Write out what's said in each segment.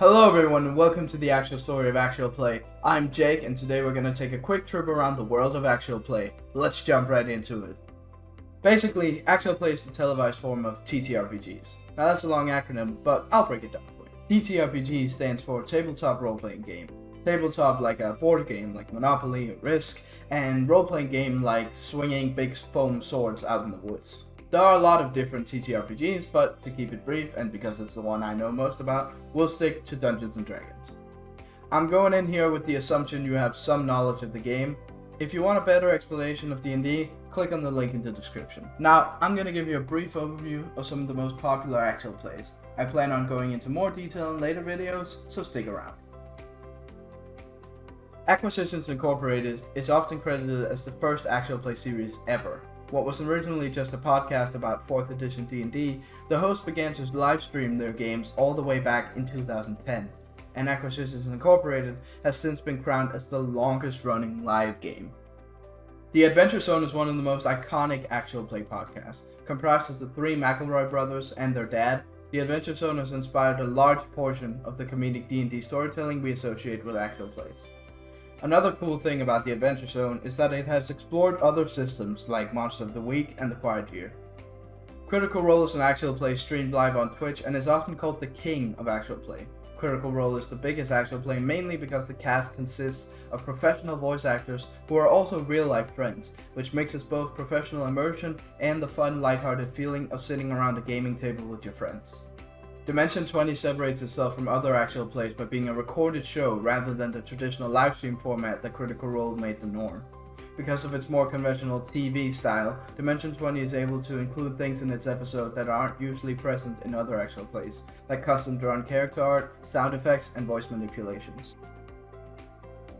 Hello everyone and welcome to the actual story of actual play. I'm Jake and today we're going to take a quick trip around the world of actual play. Let's jump right into it. Basically, actual play is the televised form of TTRPGs. Now that's a long acronym, but I'll break it down for you. TTRPG stands for Tabletop Role-Playing Game. Tabletop like a board game like Monopoly or Risk, and role-playing game like swinging big foam swords out in the woods. There are a lot of different TTRPGs, but to keep it brief, and because it's the one I know most about, we'll stick to Dungeons & Dragons. I'm going in here with the assumption you have some knowledge of the game. If you want a better explanation of D&D, click on the link in the description. Now, I'm going to give you a brief overview of some of the most popular actual plays. I plan on going into more detail in later videos, so stick around. Acquisitions Incorporated is often credited as the first actual play series ever. What was originally just a podcast about 4th edition D&D, the host began to live stream their games all the way back in 2010, and Acquisitions Incorporated has since been crowned as the longest running live game. The Adventure Zone is one of the most iconic actual play podcasts. Comprised of the three McElroy brothers and their dad, The Adventure Zone has inspired a large portion of the comedic D&D storytelling we associate with actual plays. Another cool thing about the Adventure Zone is that it has explored other systems like Monster of the Week and the Quiet Year. Critical Role is an actual play streamed live on Twitch and is often called the king of actual play. Critical Role is the biggest actual play mainly because the cast consists of professional voice actors who are also real-life friends, which mixes both professional immersion and the fun, lighthearted feeling of sitting around a gaming table with your friends. Dimension 20 separates itself from other actual plays by being a recorded show rather than the traditional livestream format that Critical Role made the norm. Because of its more conventional TV style, Dimension 20 is able to include things in its episode that aren't usually present in other actual plays, like custom drawn character art, sound effects, and voice manipulations.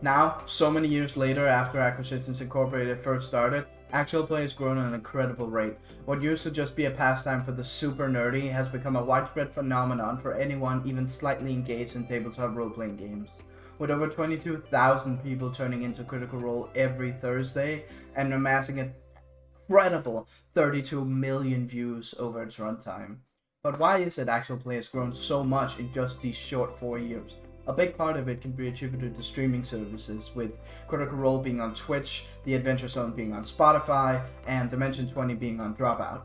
Now, so many years later after Acquisitions Incorporated first started, actual play has grown at an incredible rate. What used to just be a pastime for the super nerdy has become a widespread phenomenon for anyone even slightly engaged in tabletop role-playing games. With over 22,000 people turning into Critical Role every Thursday and amassing an incredible 32 million views over its runtime. But why is it actual play has grown so much in just these short 4 years? A big part of it can be attributed to streaming services, with Critical Role being on Twitch, The Adventure Zone being on Spotify, and Dimension 20 being on Dropout.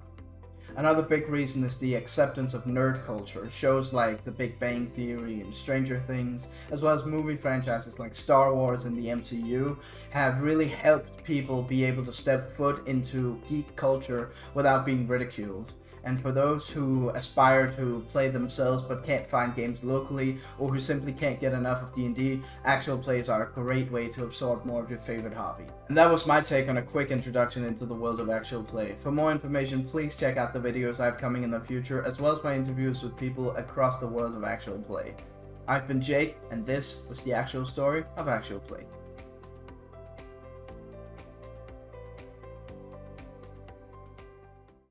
Another big reason is the acceptance of nerd culture. Shows like The Big Bang Theory and Stranger Things, as well as movie franchises like Star Wars and the MCU, have really helped people be able to step foot into geek culture without being ridiculed. And for those who aspire to play themselves but can't find games locally, or who simply can't get enough of D&D, actual plays are a great way to absorb more of your favorite hobby. And that was my take on a quick introduction into the world of actual play. For more information, please check out the videos I have coming in the future, as well as my interviews with people across the world of actual play. I've been Jake, and this was the actual story of actual play.